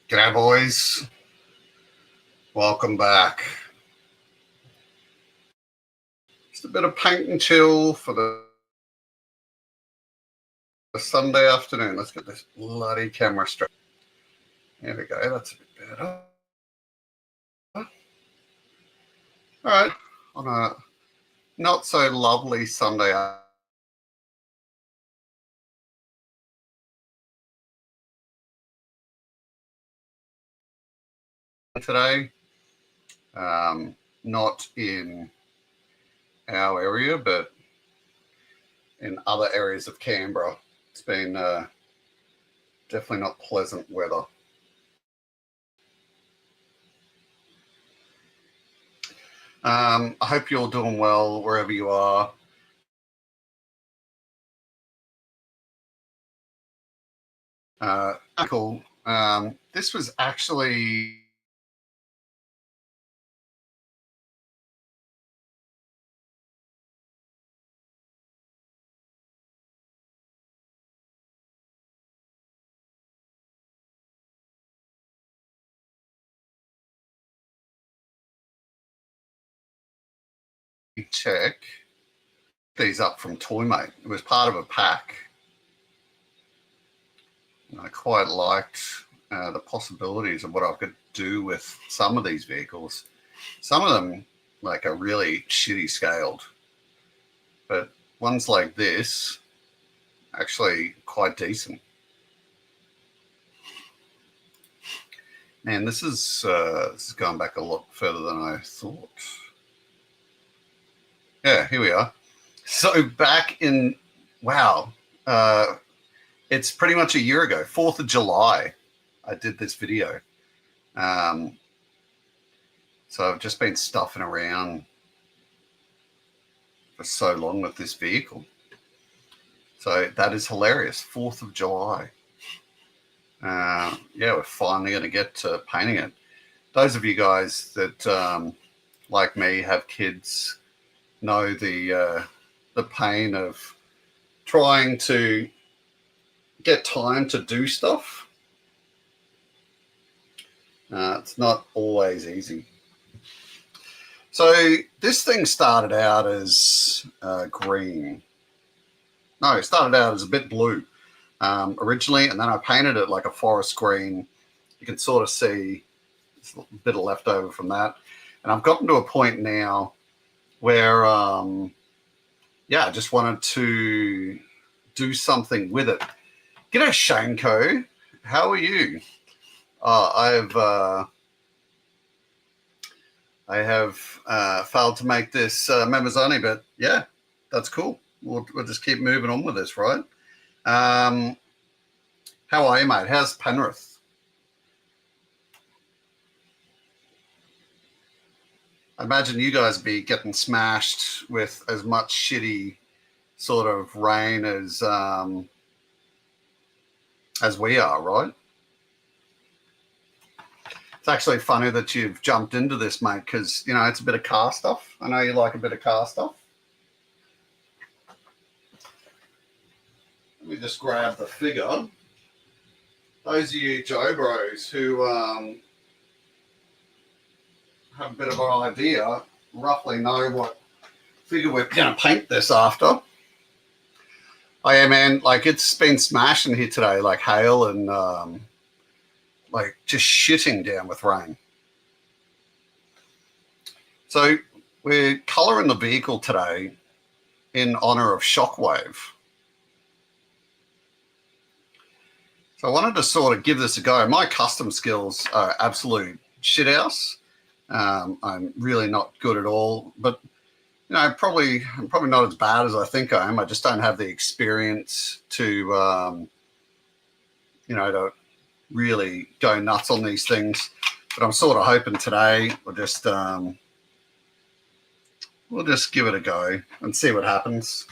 G'day boys, welcome back. Just a bit of paint and chill for the Sunday afternoon. Let's get this bloody camera straight. There we go, that's a bit better. Alright, on a not so lovely Sunday today. Not in our area, but in other areas of Canberra. It's been definitely not pleasant weather. I hope you're doing well wherever you are. Cool. This was actually check these up from Toymate. It was part of a pack. And I quite liked the possibilities of what I could do with some of these vehicles. Some of them like are really shitty scaled, but ones like this actually quite decent. Man, this is going back a lot further than I thought. Yeah, here we are. So back in, wow, it's pretty much a year ago, 4th of July, I did this video. So I've just been stuffing around for so long with this vehicle. So that is hilarious, 4th of July. Yeah, we're finally going to get to painting it. Those of you guys that, like me, have kids, know the pain of trying to get time to do stuff. It's not always easy. So this thing started out as green. No, it started out as a bit blue originally, and then I painted it like a forest green. You can sort of see a bit of leftover from that. And I've gotten to a point now where, yeah, I just wanted to do something with it. G'day, Shanko. How are you? I have failed to make this members only, but yeah, that's cool. We'll just keep moving on with this, right? How are you, mate? How's Penrith? I imagine you guys be getting smashed with as much shitty sort of rain as we are, right? It's actually funny that you've jumped into this, mate, because, you know, it's a bit of car stuff. I know you like a bit of car stuff. Let me just grab the figure. Those of you Joe Bros who have a bit of an idea, roughly know what figure we're going to paint this after. Oh yeah, man, like it's been smashing here today, like hail and like just shitting down with rain. So we're colouring the vehicle today in honour of Shockwave. So I wanted to sort of give this a go. My custom skills are absolute shithouse. I'm really not good at all, but you know, I'm probably not as bad as I think I am. I just don't have the experience to, you know, to really go nuts on these things. But I'm sort of hoping today we'll just give it a go and see what happens.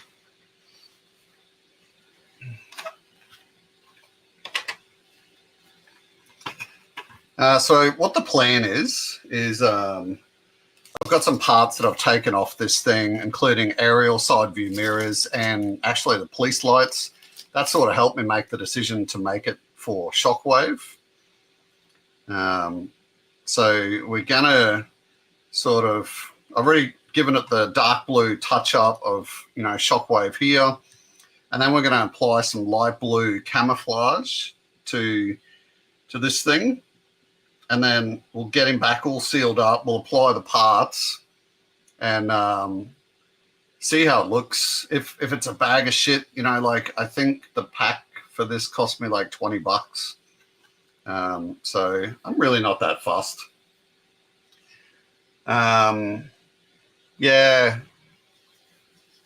So what the plan is I've got some parts that I've taken off this thing, including aerial side view mirrors and actually the police lights. That sort of helped me make the decision to make it for Shockwave. So we're gonna sort of, I've already given it the dark blue touch up of, you know, Shockwave here. And then we're going to apply some light blue camouflage to this thing. And then we'll get him back all sealed up. We'll apply the parts and see how it looks. If it's a bag of shit, you know, like I think the pack for this cost me like $20. So I'm really not that fussed. Yeah,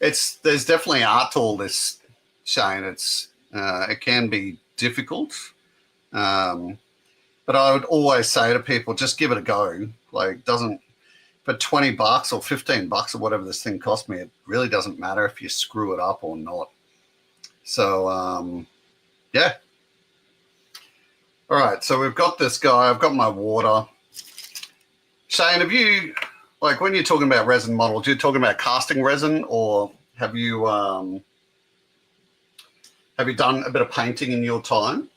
there's definitely art to all this, Shane. It can be difficult, but I would always say to people, just give it a go. Like, doesn't for $20 or $15 or whatever this thing cost me, it really doesn't matter if you screw it up or not. So yeah. All right, so we've got this guy. I've got my water. Shane, have you, like, when you're talking about resin models, you're talking about casting resin, or have you done a bit of painting in your time?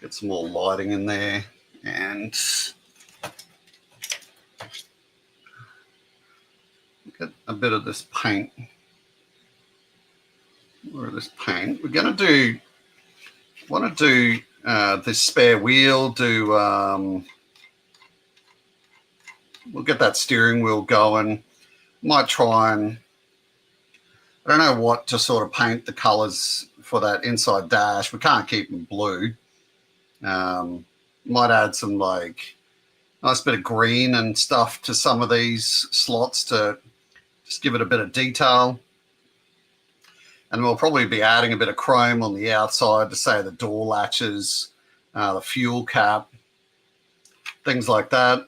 Get some more lighting in there and get a bit of this paint. Or this paint. We're going to want to do this spare wheel, we'll get that steering wheel going. Might try and, I don't know what to sort of paint the colors for that inside dash. We can't keep them blue. Might add some like nice bit of green and stuff to some of these slots to just give it a bit of detail. And we'll probably be adding a bit of chrome on the outside to say the door latches, the fuel cap, things like that.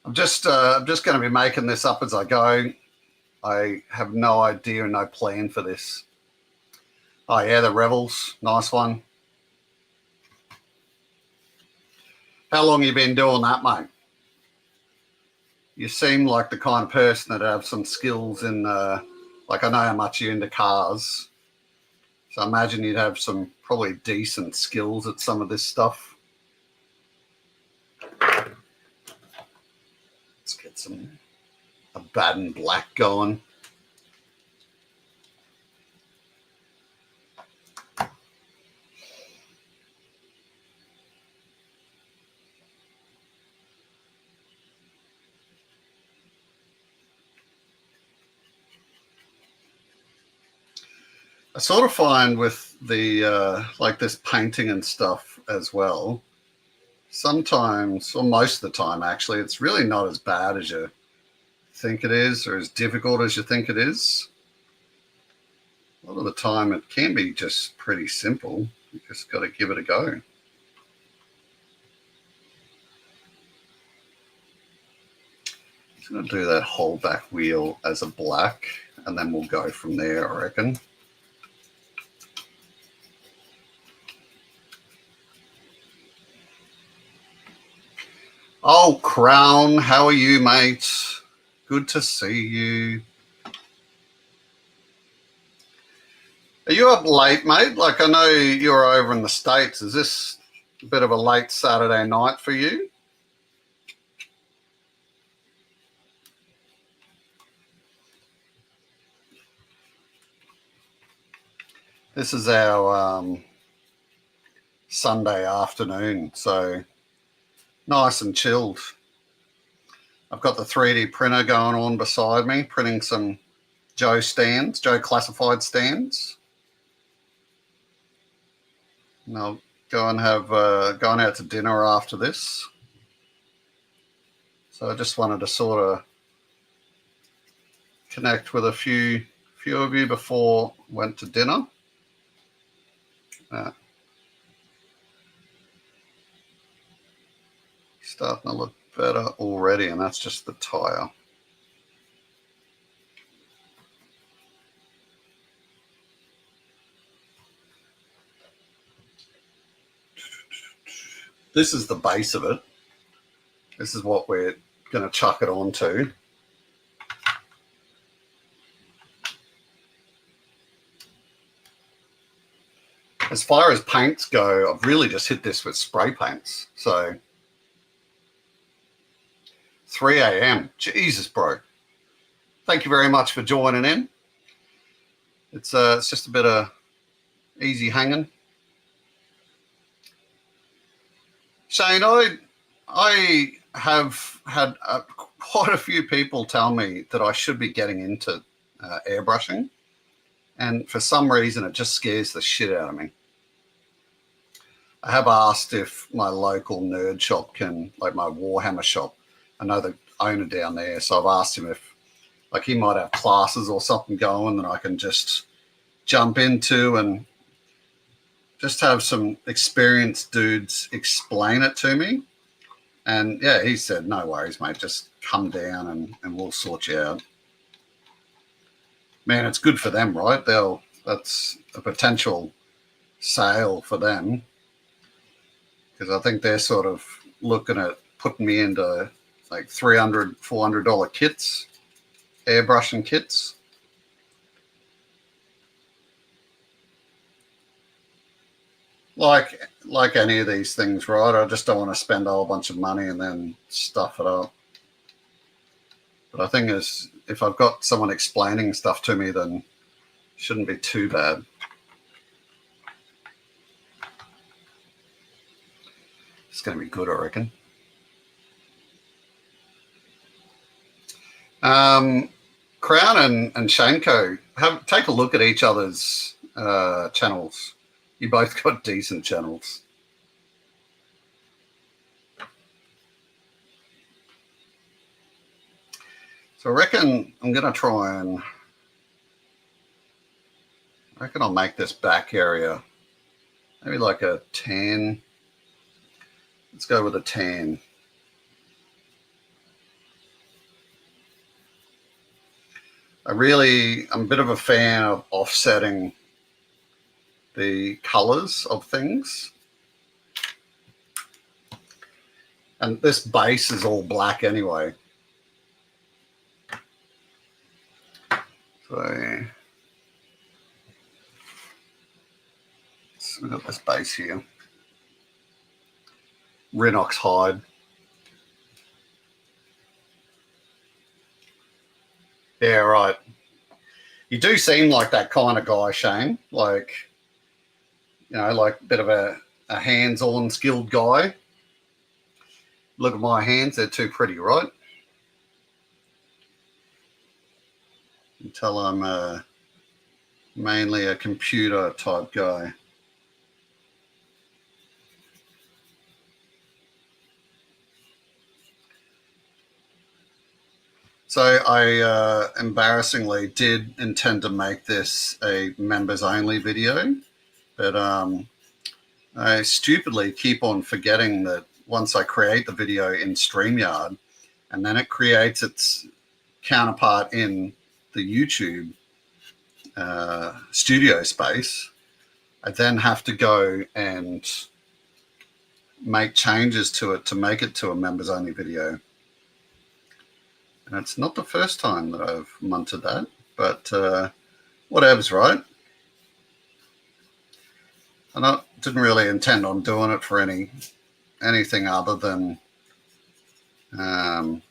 I'm just going to be making this up as I go. I have no idea, no plan for this. Oh yeah, the Rebels, nice one. How long have you been doing that, mate? You seem like the kind of person that have some skills in, like I know how much you're into cars. So I imagine you'd have some probably decent skills at some of this stuff. Let's get a Baden black going. I sort of find with the like this painting and stuff as well, sometimes, or most of the time actually, it's really not as bad as you think it is or as difficult as you think it is. A lot of the time it can be just pretty simple. You just got to give it a go. I'm going to do that whole back wheel as a black and then we'll go from there, I reckon. Oh, Crown, how are you, mate? Good to see you. Are you up late, mate? Like, I know you're over in the States. Is this a bit of a late Saturday night for you? This is our Sunday afternoon, so nice and chilled. I've got the 3D printer going on beside me, printing some Joe classified stands. And I'll go and have going out to dinner after this. So I just wanted to sort of connect with a few of you before I went to dinner. Starting to look better already, and that's just the tire. This is the base of it. This is what we're going to chuck it onto. As far as paints go, I've really just hit this with spray paints. So 3 a.m. Jesus, bro. Thank you very much for joining in. It's just a bit of easy hanging. Shane, I have had quite a few people tell me that I should be getting into airbrushing, and for some reason it just scares the shit out of me. I have asked if my local nerd shop can, like my Warhammer shop, I know the owner down there, so I've asked him if like he might have classes or something going that I can just jump into and just have some experienced dudes explain it to me. And yeah, he said, no worries, mate, just come down and we'll sort you out. Man, it's good for them, right? That's a potential sale for them, because I think they're sort of looking at putting me into like $300, $400 kits, airbrushing kits. Like any of these things, right? I just don't want to spend a whole bunch of money and then stuff it up. But I think if I've got someone explaining stuff to me, then it shouldn't be too bad. It's going to be good, I reckon. Crown and Shanko, take a look at each other's channels. You both got decent channels. So I reckon I'm going to try and... I reckon I'll make this back area maybe like a tan. Let's go with a tan. I'm a bit of a fan of offsetting the colors of things. And this base is all black anyway. So we've got this base here. Rhinox hide. Yeah, right. You do seem like that kind of guy, Shane. Like, you know, like a bit of a hands-on skilled guy. Look at my hands, they're too pretty, right? You can tell I'm mainly a computer type guy. So I embarrassingly did intend to make this a members only video, but I stupidly keep on forgetting that once I create the video in StreamYard and then it creates its counterpart in the YouTube studio space, I then have to go and make changes to it to make it to a members only video. And it's not the first time that I've munted that, but whatever's, right? And I didn't really intend on doing it for anything other than I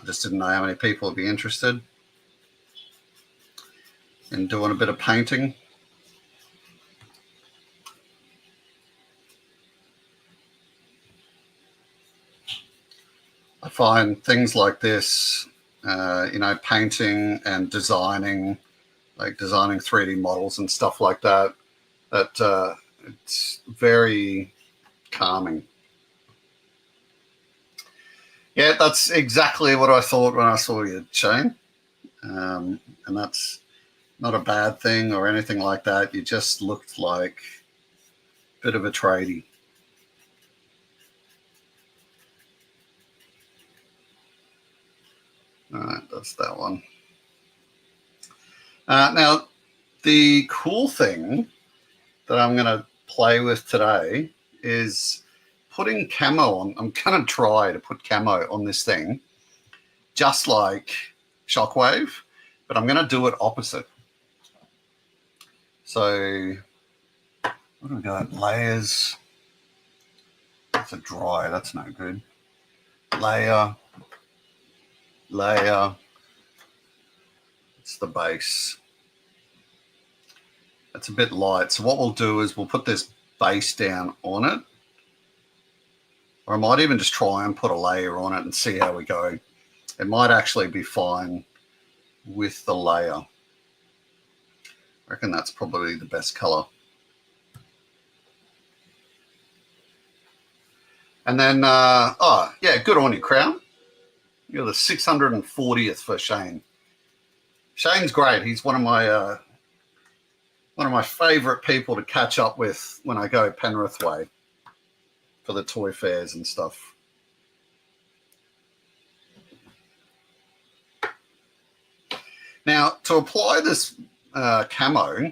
just didn't know how many people would be interested in doing a bit of painting. I find things like this, you know, painting and designing, like designing 3D models and stuff like that, that it's very calming. Yeah, that's exactly what I thought when I saw you, Shane. And that's not a bad thing or anything like that. You just looked like a bit of a tradie. All right, that's that one. Now, the cool thing that I'm going to play with today is putting camo on. I'm going to try to put camo on this thing, just like Shockwave, but I'm going to do it opposite. So What do we got? Layers. That's a dry. That's no good. Layer. Layer. It's the base. That's a bit light. So what we'll do is we'll put this base down on it. Or I might even just try and put a layer on it and see how we go. It might actually be fine with the layer. I reckon that's probably the best color. And then, oh, yeah, good on you, Crown. You're the 640th for Shane. Shane's great. He's one of my favourite people to catch up with when I go Penrith way for the toy fairs and stuff. Now, to apply this camo,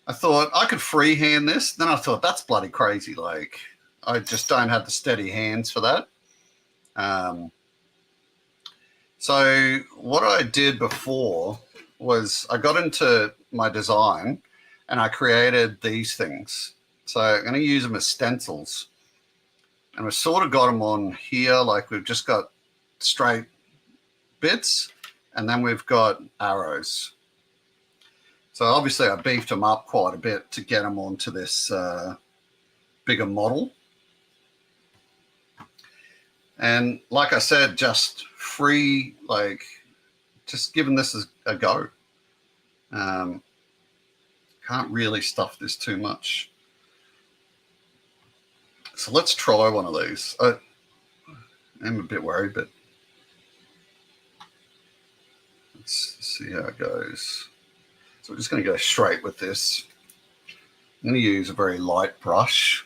I thought I could freehand this. Then I thought, that's bloody crazy. Like, I just don't have the steady hands for that. So what I did before was I got into my design and I created these things. So I'm going to use them as stencils. And we've sort of got them on here, like we've just got straight bits, and then we've got arrows. So obviously I beefed them up quite a bit to get them onto this bigger model. And like I said, just free, like just giving this a go. Can't really stuff this too much. So let's try one of these. I'm a bit worried, but let's see how it goes. So we're just going to go straight with this. I'm going to use a very light brush.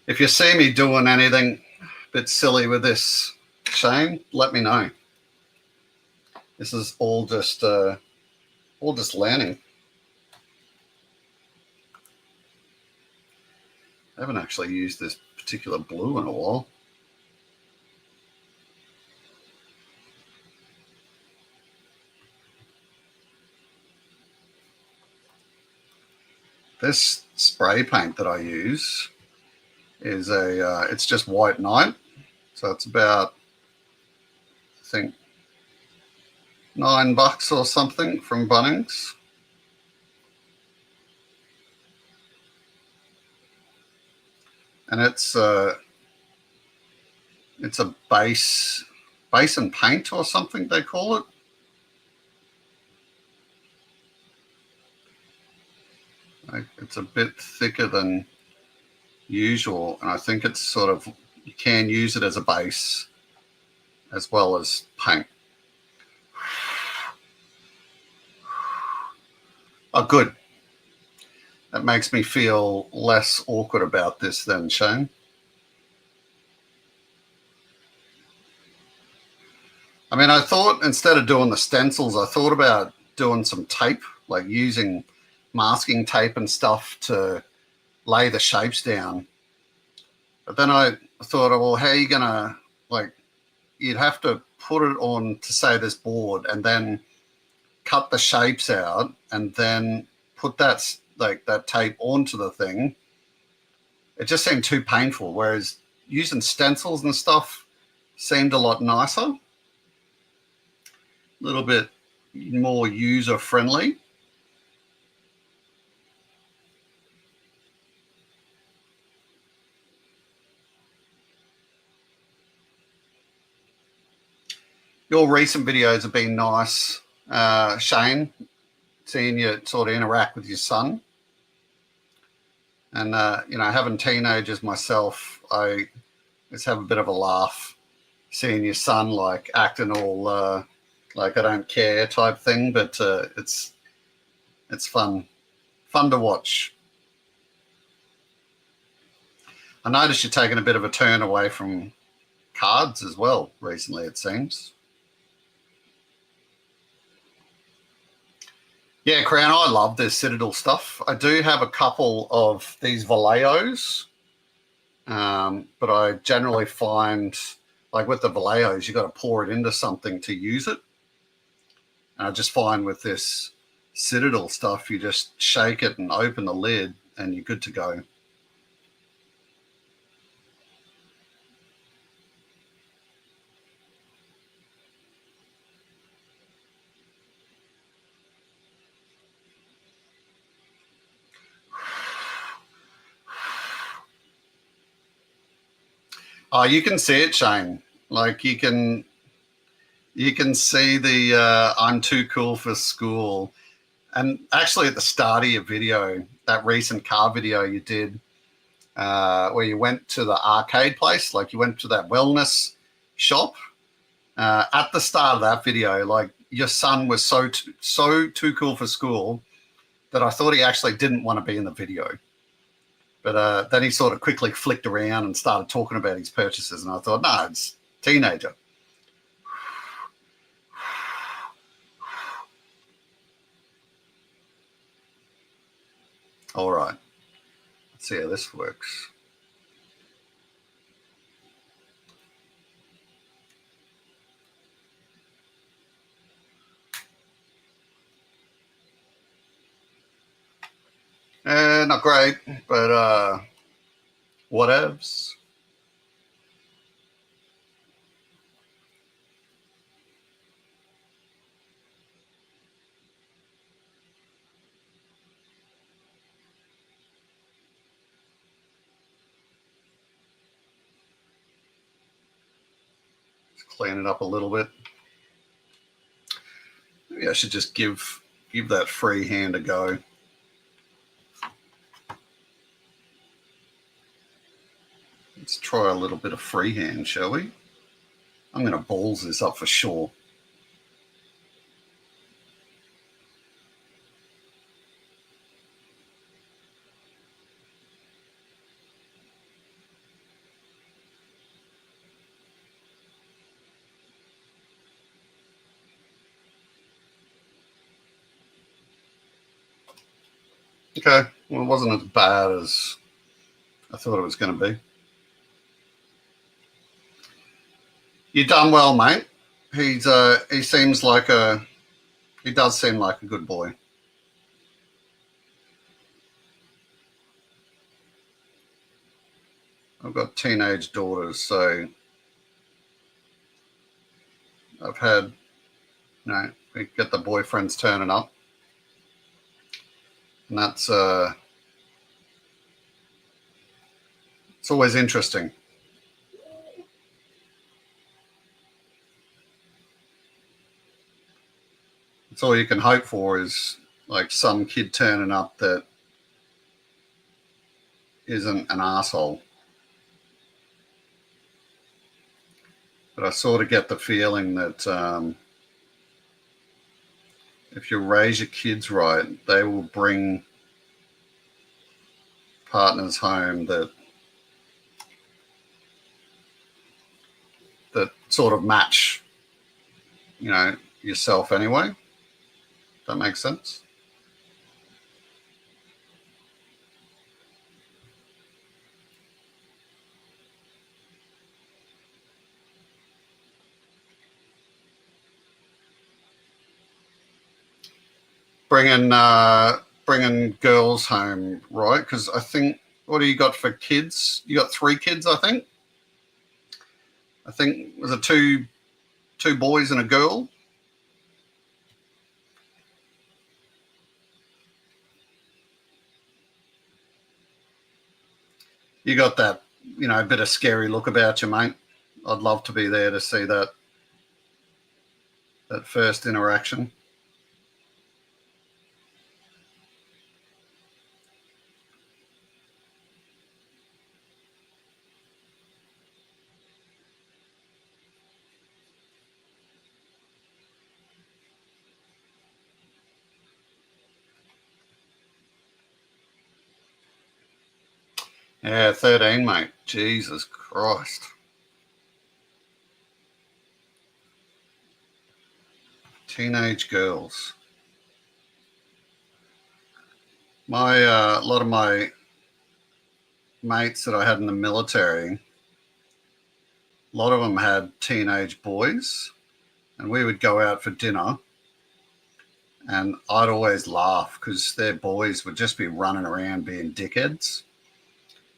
If you see me doing anything a bit silly with this, Shane, let me know. This is all just learning. I haven't actually used this particular blue in a while. This spray paint that I use is it's just white night. So it's about, I think, $9 or something from Bunnings. And it's a base and paint or something they call it. It's a bit thicker than usual, and I think it's sort of, you can use it as a base as well as paint. Oh, good. That makes me feel less awkward about this then, Shane. I mean, I thought instead of doing the stencils, I thought about doing some tape, like using masking tape and stuff to lay the shapes down. But then I thought, well, how are you gonna, like, you'd have to put it on to say this board and then cut the shapes out and then put that, like, that tape onto the thing. It just seemed too painful, whereas using stencils and stuff seemed a lot nicer, a little bit more user friendly. Your recent videos have been nice, Shane, seeing you sort of interact with your son. And, you know, having teenagers myself, I just have a bit of a laugh seeing your son, like, acting all like I don't care type thing. But it's fun to watch. I noticed you're taking a bit of a turn away from cards as well recently, it seems. Yeah, Crown, I love this Citadel stuff. I do have a couple of these Valeos. But I generally find, like with the Vallejos, you got to pour it into something to use it. And I just find with this Citadel stuff, you just shake it and open the lid and you're good to go. Oh, you can see it, Shane. Like you can see the I'm too cool for school. And actually at the start of your video, that recent car video you did, where you went to the arcade place, like you went to that wellness shop, at the start of that video, like your son was so too cool for school that I thought he actually didn't want to be in the video. But then he sort of quickly flicked around and started talking about his purchases. And I thought, no, it's teenager. All right. Let's see how this works. Not great, but whatevs. Let's clean it up a little bit. Maybe I should just give that free hand a go. Let's try a little bit of freehand, shall we? I'm going to balls this up for sure. Okay, well, it wasn't as bad as I thought it was going to be. You done well, mate. He seems like he does seem like a good boy. I've got teenage daughters, so I've had, we get the boyfriends turning up, and that's it's always interesting. It's all you can hope for is like some kid turning up that isn't an asshole. But I sort of get the feeling that if you raise your kids right, they will bring partners home that sort of match, yourself anyway. That makes sense. Bringing girls home, right? Because I think, what do you got for kids? You got 3 kids, I think. Was it two boys and a girl? You got that, bit of scary look about you, mate. I'd love to be there to see that first interaction. Yeah, 13, mate. Jesus Christ. Teenage girls. A lot of my mates that I had in the military, a lot of them had teenage boys, and we would go out for dinner, and I'd always laugh because their boys would just be running around being dickheads.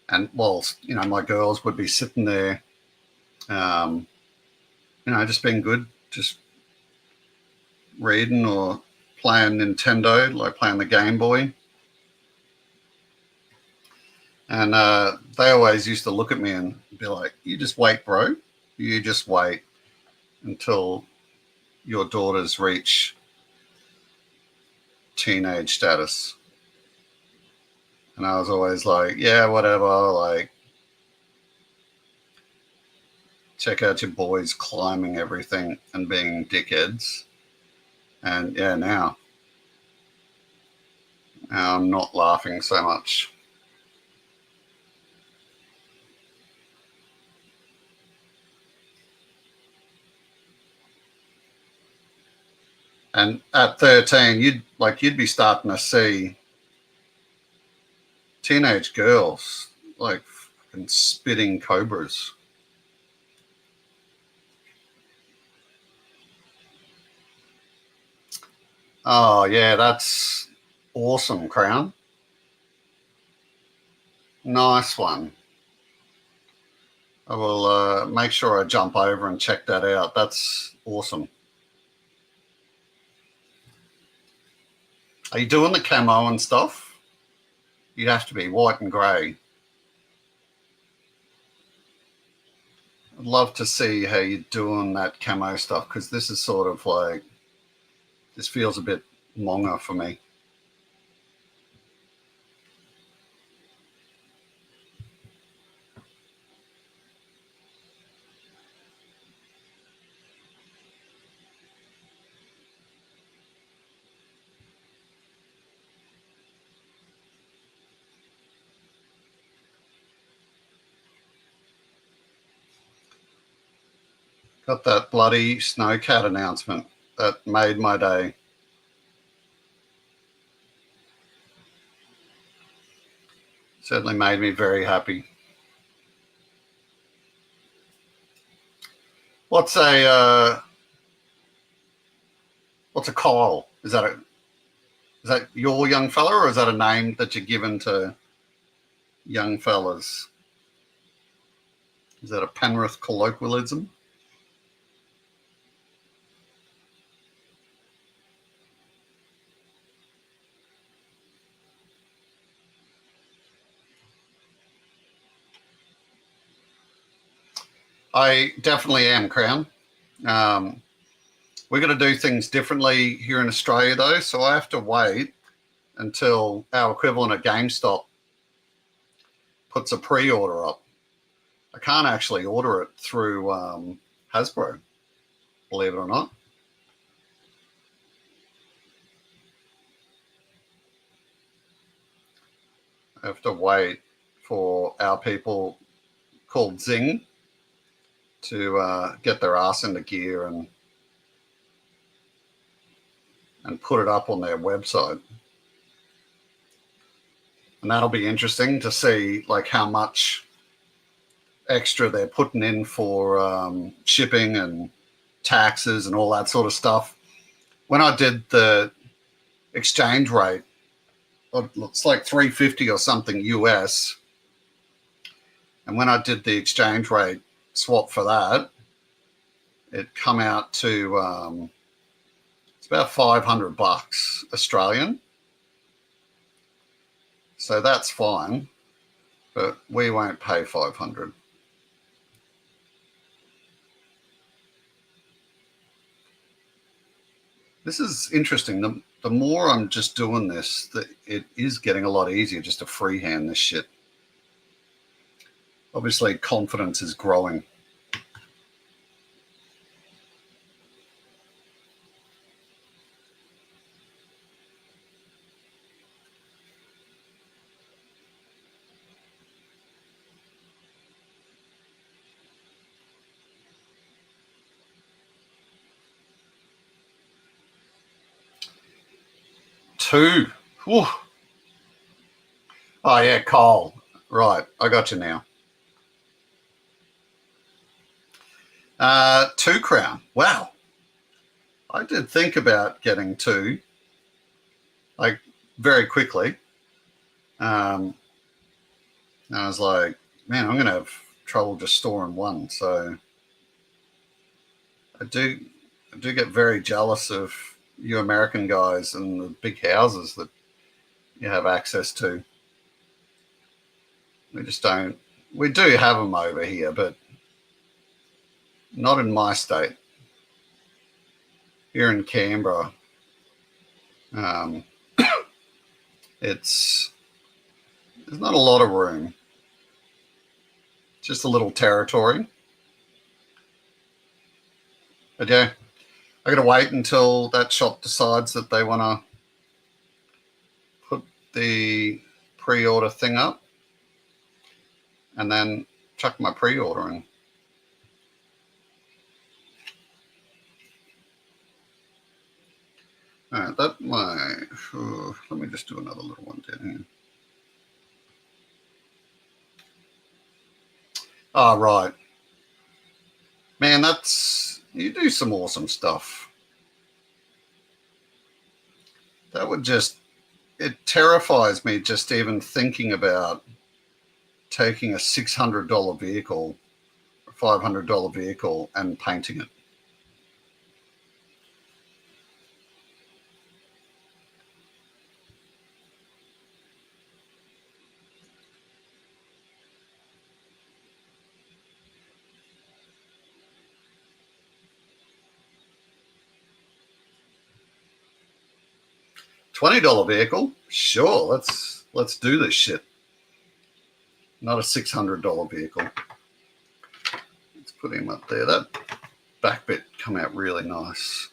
And whilst, my girls would be sitting there, just being good, just reading or playing Nintendo, like playing the Game Boy. And they always used to look at me and be like, "You just wait, bro. You just wait until your daughters reach teenage status." And I was always like, "Yeah, whatever. Like, check out your boys climbing everything and being dickheads." And yeah, now I'm not laughing so much. And at 13, you'd be starting to see teenage girls like fucking spitting cobras. Oh yeah, that's awesome, Crown. Nice one. I will make sure I jump over and check that out. That's awesome. Are you doing the camo and stuff? You'd have to be white and grey. I'd love to see how you're doing that camo stuff, because this is sort of like, this feels a bit longer for me. Got that bloody snowcat announcement. That made my day. Certainly made me very happy. What's a Kyle? Is that your young fella, or is that a name that you're given to young fellas? Is that a Penrith colloquialism? I definitely am, Crown. We're going to do things differently here in Australia, though, so I have to wait until our equivalent of GameStop puts a pre-order up. I can't actually order it through Hasbro, believe it or not. I have to wait for our people called Zing to get their ass into gear and put it up on their website. And that'll be interesting to see like how much extra they're putting in for shipping and taxes and all that sort of stuff. When I did the exchange rate, it's like 350 or something US. And when I did the exchange rate swap for that, it come out to it's about $500 Australian. So that's fine, but we won't pay 500. This is interesting. The more I'm just doing this, it is getting a lot easier just to freehand this shit. Obviously, confidence is growing. Two. Whew. Oh, yeah, Cole. Right, I got you now. 2 crown. Wow. I did think about getting 2, like very quickly. And I was like, man, I'm going to have trouble just storing 1. So I do get very jealous of you American guys and the big houses that you have access to. We just don't. We do have them over here, but not in my state. Here in Canberra, there's not a lot of room. Just a little territory. But yeah, I got to wait until that shop decides that they want to put the pre-order thing up, and then chuck my pre-order in. All right, that might. Let me just do another little one down here. Oh, right. Man, you do some awesome stuff. That would just, it terrifies me just even thinking about taking a $600 vehicle, a $500 vehicle, and painting it. $20 vehicle, sure. Let's do this shit. Not a $600 vehicle. Let's put him up there. That back bit come out really nice.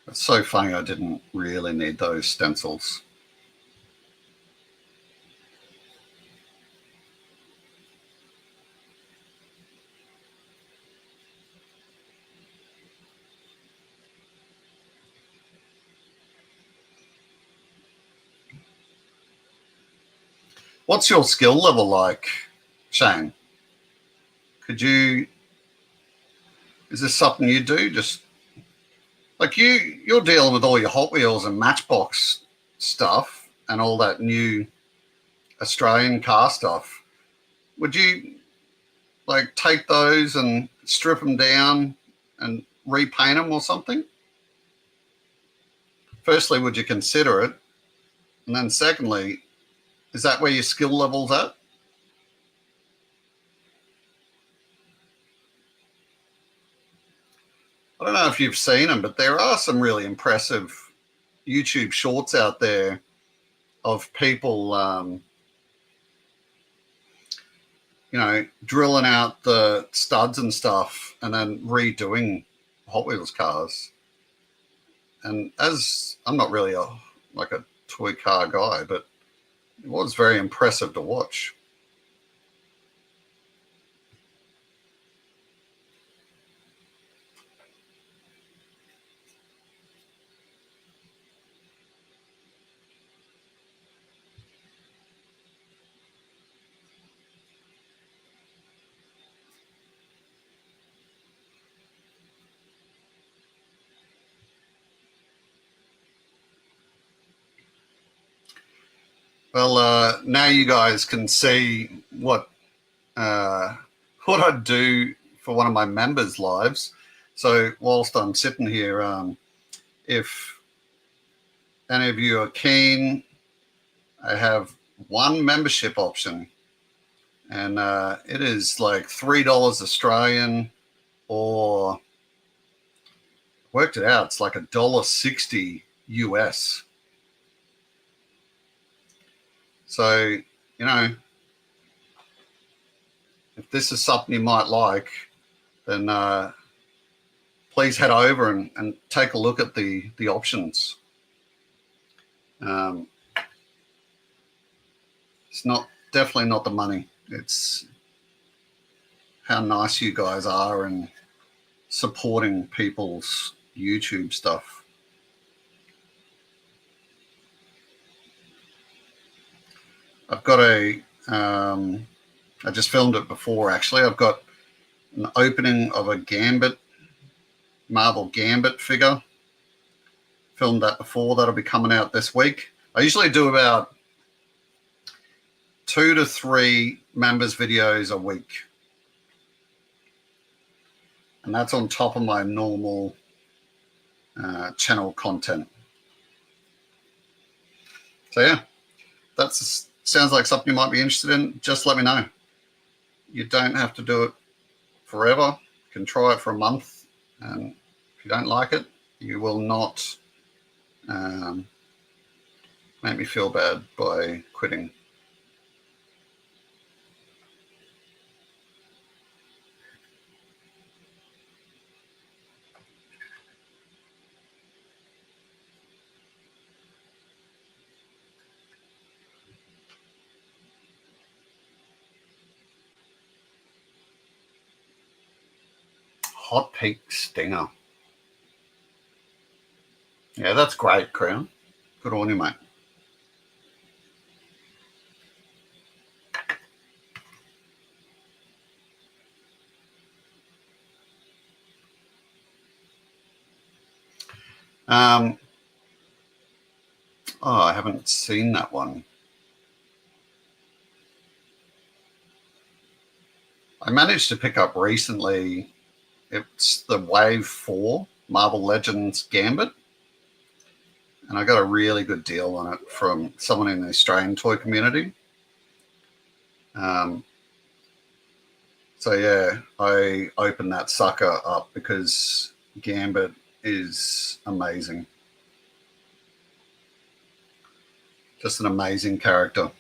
It's so funny. I didn't really need those stencils. What's your skill level like, Shane? Is this something you do? Just like you're dealing with all your Hot Wheels and Matchbox stuff and all that new Australian car stuff. Would you like take those and strip them down and repaint them or something? Firstly, would you consider it? And then secondly, is that where your skill level's at? I don't know if you've seen them, but there are some really impressive YouTube shorts out there of people, drilling out the studs and stuff and then redoing Hot Wheels cars. And as I'm not really a toy car guy, but it was very impressive to watch. Well, now you guys can see what I do for one of my members' lives. So whilst I'm sitting here, if any of you are keen, I have one membership option, and it is like $3 Australian, or worked it out, it's like $1.60 US. So, if this is something you might like, then please head over and take a look at the options. It's definitely not the money. It's how nice you guys are and supporting people's YouTube stuff. I've got a, I just filmed it before actually. I've got an opening of a Gambit, Marvel Gambit figure. Filmed that before. That'll be coming out this week. I usually do about 2 to 3 members videos a week. And that's on top of my normal channel content. So yeah, that sounds like something you might be interested in. Just let me know. You don't have to do it forever. You can try it for a month, and if you don't like it, you will not make me feel bad by quitting. Hot Peak Stinger. Yeah, that's great, Crown. Good on you, mate. Oh, I haven't seen that one. I managed to pick up recently, it's the Wave 4 Marvel Legends Gambit. And I got a really good deal on it from someone in the Australian toy community. So yeah, I opened that sucker up because Gambit is amazing. Just an amazing character.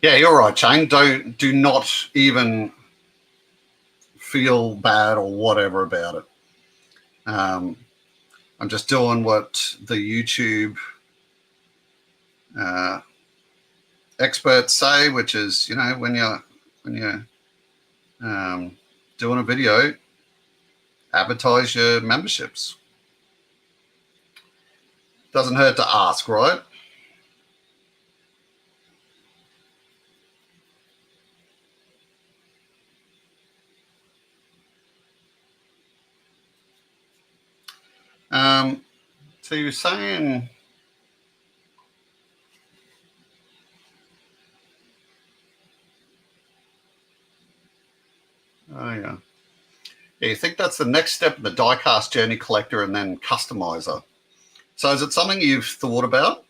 Yeah, you're right, Shane. Do not even feel bad or whatever about it. I'm just doing what the YouTube experts say, which is, you know, when you're doing a video, advertise your memberships. Doesn't hurt to ask, right? So you're saying, oh yeah, you think that's the next step in the diecast journey, collector and then customizer. So is it something you've thought about?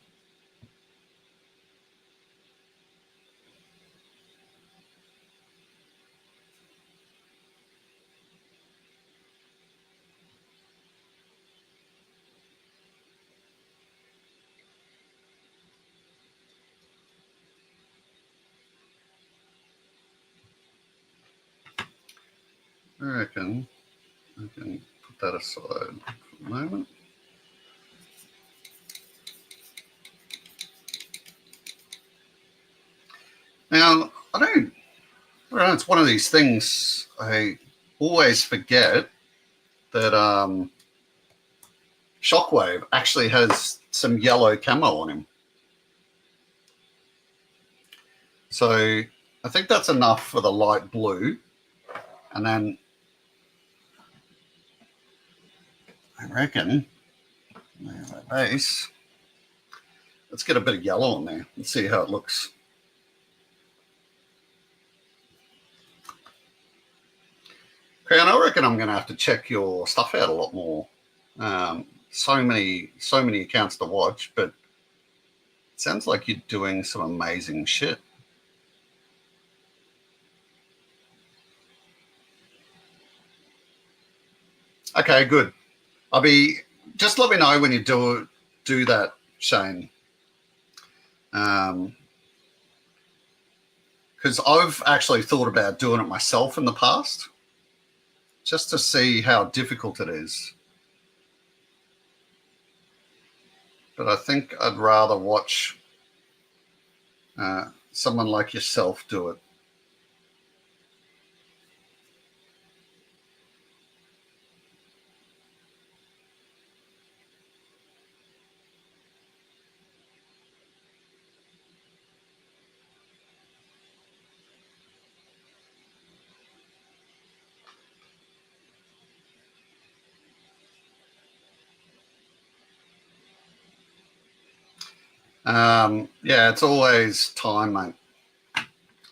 I reckon I can put that aside for a moment. Now, I don't know, it's one of these things I always forget that Shockwave actually has some yellow camo on him. So I think that's enough for the light blue. And then I reckon that base, let's get a bit of yellow on there and see how it looks. Okay, and I reckon I'm going to have to check your stuff out a lot more. So many accounts to watch, but it sounds like you're doing some amazing shit. Okay, good. Just let me know when you do that, Shane. Because I've actually thought about doing it myself in the past. just to see how difficult it is. But I think I'd rather watch someone like yourself do it. Yeah, it's always time, mate.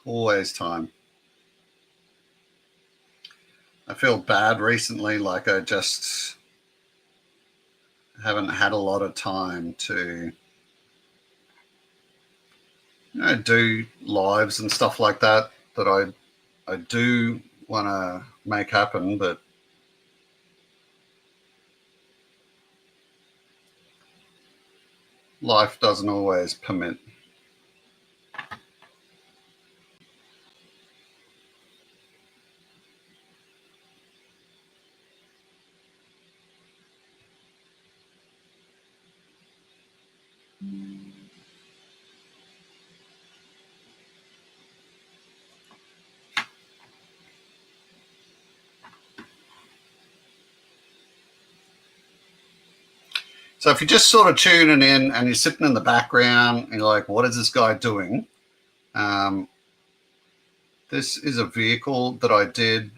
Always time. I feel bad recently, like I just haven't had a lot of time to, do lives and stuff like that I do want to make happen, but life doesn't always permit. So if you're just sort of tuning in and you're sitting in the background and you're like, what is this guy doing? This is a vehicle that I did,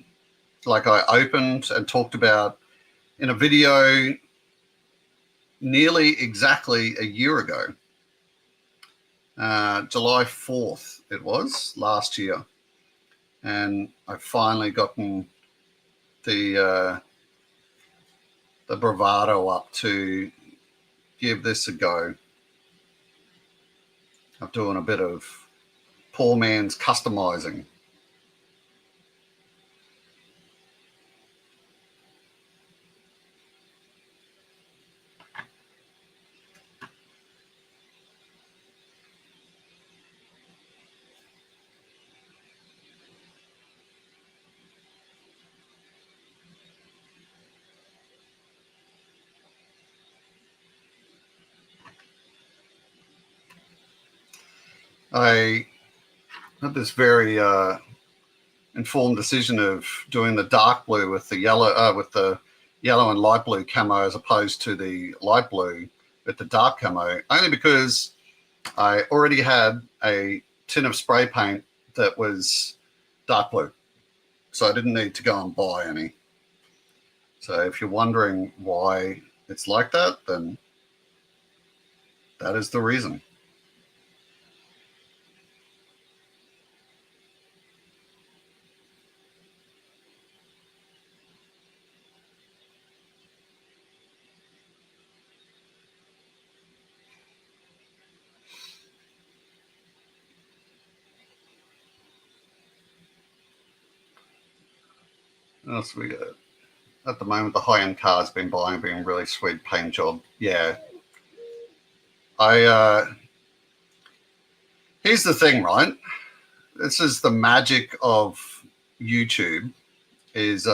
like I opened and talked about in a video nearly exactly a year ago. July 4th it was last year. And I've finally gotten the bravado up to give this a go. I'm doing a bit of poor man's customizing. I had this very informed decision of doing the dark blue with the yellow and light blue camo as opposed to the light blue with the dark camo, only because I already had a tin of spray paint that was dark blue, so I didn't need to go and buy any. So if you're wondering why it's like that, then that is the reason. What else we got? At the moment, the high-end car's been buying, being a really sweet paint job. Yeah. Here's the thing, right? This is the magic of YouTube is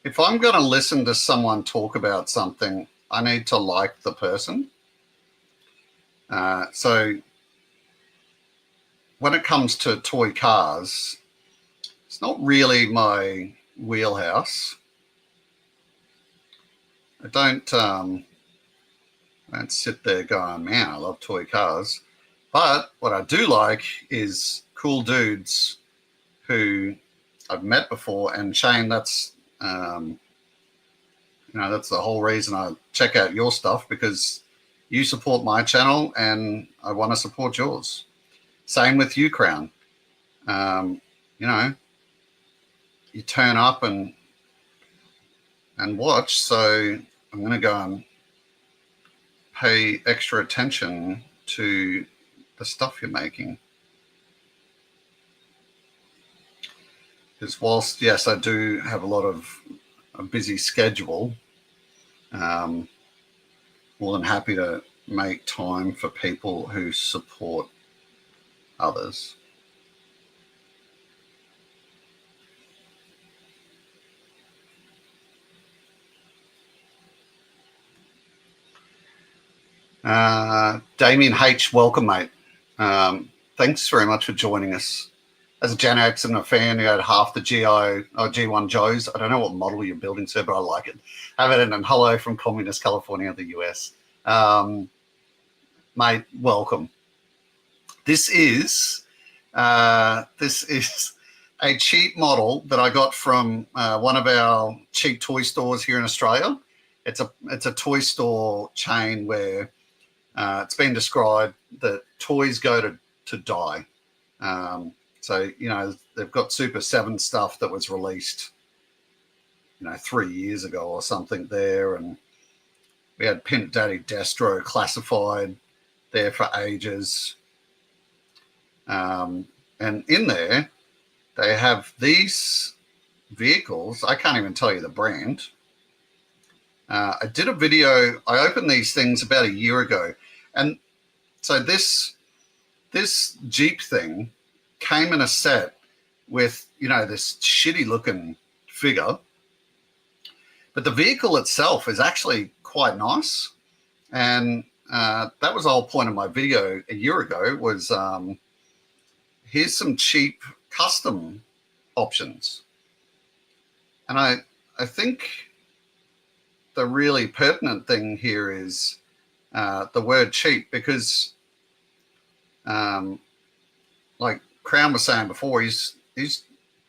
if I'm going to listen to someone talk about something, I need to like the person. So when it comes to toy cars, it's not really my wheelhouse. I don't sit there going, man, I love toy cars. But what I do like is cool dudes who I've met before. And Shane, that's that's the whole reason I check out your stuff, because you support my channel and I want to support yours. Same with you, Crown. You turn up and watch, so I'm going to go and pay extra attention to the stuff you're making. Because whilst, yes, I do have a lot of a busy schedule, more than happy to make time for people who support others. Damien H, welcome, mate. Thanks very much for joining us. As a Gen X and a fan, you had half the G1 Joes. I don't know what model you're building, sir, but I like it. Have it in, and hello from Communist California, the US. Mate, welcome. This is a cheap model that I got from one of our cheap toy stores here in Australia. It's a toy store chain where it's been described that toys go to die. So, you know, they've got Super 7 stuff that was released, 3 years ago or something there. And we had Pimp Daddy Destro classified there for ages. And in there, they have these vehicles. I can't even tell you the brand. I did a video. I opened these things about a year ago. And so this Jeep thing came in a set with, this shitty looking figure. But the vehicle itself is actually quite nice. And that was the whole point of my video a year ago was here's some cheap custom options. And I think the really pertinent thing here is the word cheap, because like Crown was saying before, he's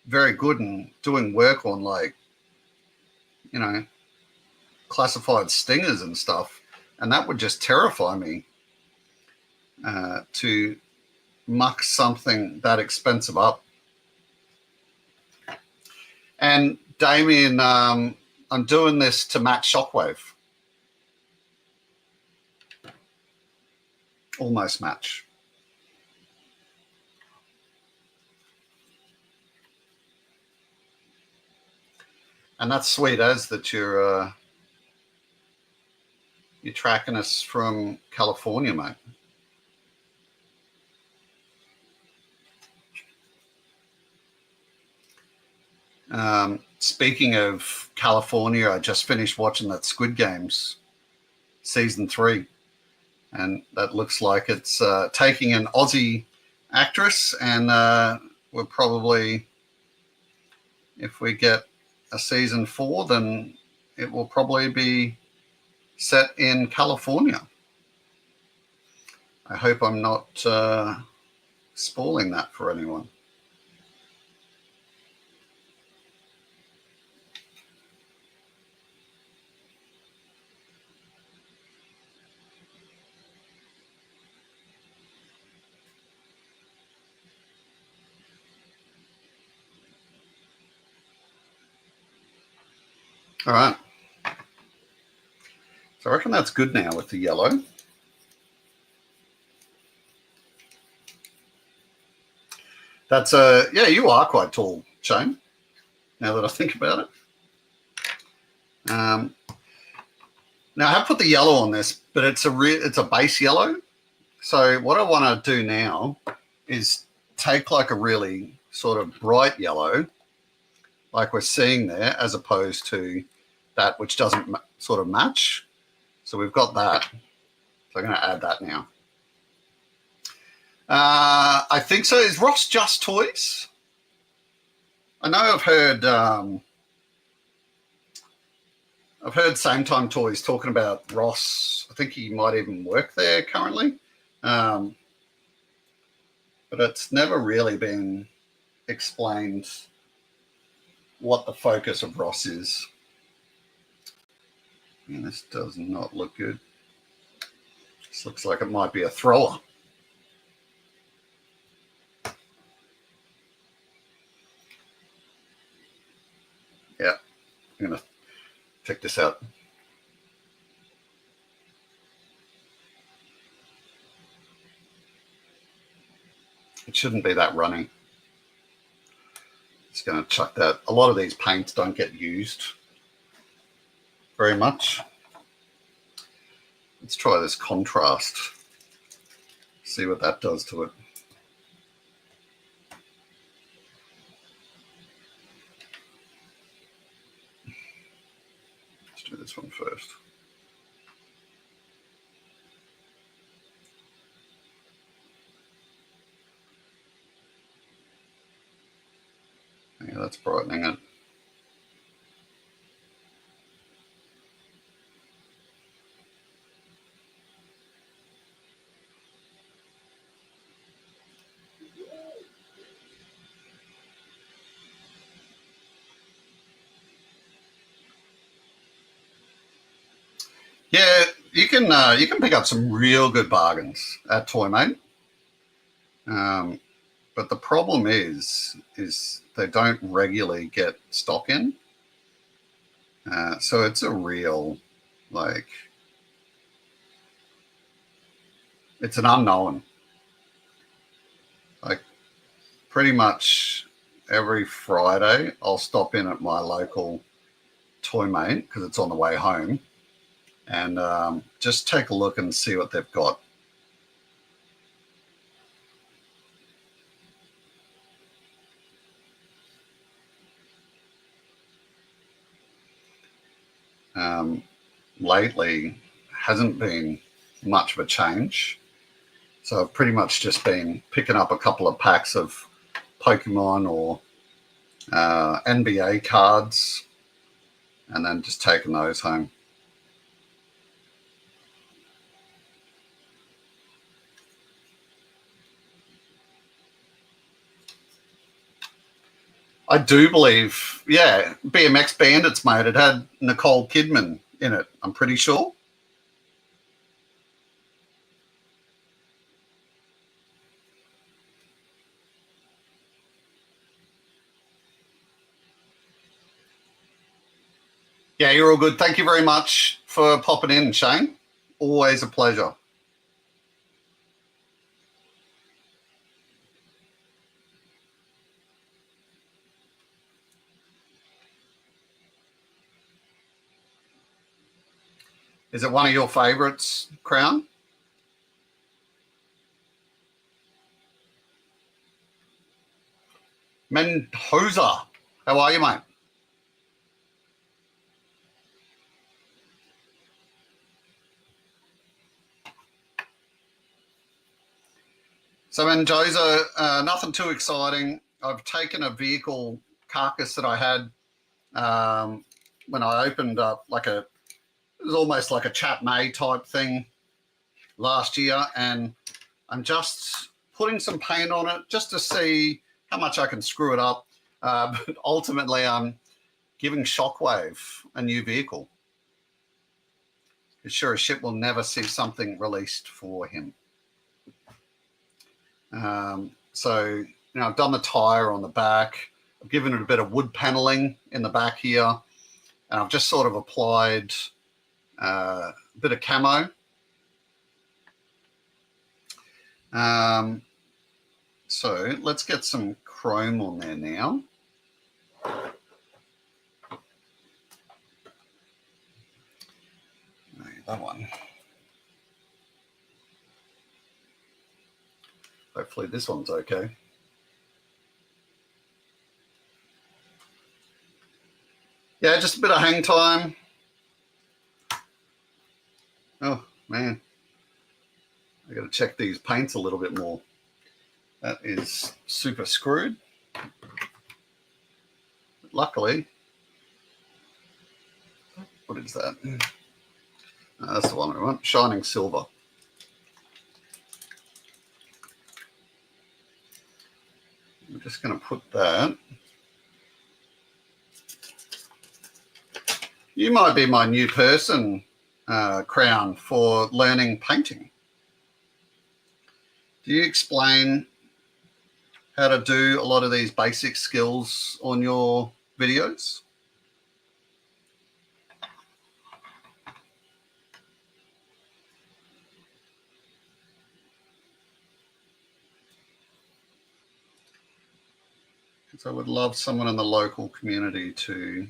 very good in doing work on, like, classified stingers and stuff, and that would just terrify me to muck something that expensive up. And Damien, I'm doing this to match Shockwave. Almost match. And that's sweet as that you're tracking us from California, mate. Speaking of California, I just finished watching that Squid Games season 3, and that looks like it's taking an Aussie actress, and we're probably, if we get a season 4, then it will probably be set in California. I hope I'm not spoiling that for anyone. All right. So I reckon that's good now with the yellow. That's yeah, you are quite tall, Shane, now that I think about it. Now I have put the yellow on this, but it's a base yellow. So what I want to do now is take like a really sort of bright yellow, like we're seeing there, as opposed to that which doesn't sort of match. So we've got that. So I'm going to add that now. I think so. Is Ross Just Toys? I know I've heard Same Time Toys talking about Ross. I think he might even work there currently. But it's never really been explained what the focus of Ross is. And this does not look good. This looks like it might be a thrower. Yeah, I'm going to check this out. It shouldn't be that running. Just going to chuck that. A lot of these paints don't get used very much. Let's try this contrast. See what that does to it. Let's do this one first. that's brightening it. Yeah, you can pick up some real good bargains at Toymate. But the problem is they don't regularly get stock in. So it's a real, like, it's an unknown. Like, pretty much every Friday, I'll stop in at my local Toymate because it's on the way home and just take a look and see what they've got. Lately hasn't been much of a change. So I've pretty much just been picking up a couple of packs of Pokemon or NBA cards and then just taking those home. I do believe, yeah, BMX Bandits, mate. It had Nicole Kidman in it, I'm pretty sure. Yeah, you're all good. Thank you very much for popping in, Shane. Always a pleasure. Is it one of your favourites, Crown? Mendoza. How are you, mate? So Mendoza, nothing too exciting. I've taken a vehicle carcass that I had when I opened up it was almost like a Chat May type thing last year, and I'm just putting some paint on it just to see how much I can screw it up. But ultimately, I'm giving Shockwave a new vehicle. Sure as shit, we'll never see something released for him. So, I've done the tyre on the back. I've given it a bit of wood paneling in the back here. And I've just sort of applied a bit of camo. So let's get some chrome on there now. That one. Hopefully this one's okay. Yeah, just a bit of hang time. Oh, man. I got to check these paints a little bit more. That is super screwed. But luckily, what is that? That's the one we want. Shining Silver. I'm just going to put that. You might be my new person, Crown, for learning painting. Do you explain how to do a lot of these basic skills on your videos? Because I would love someone in the local community to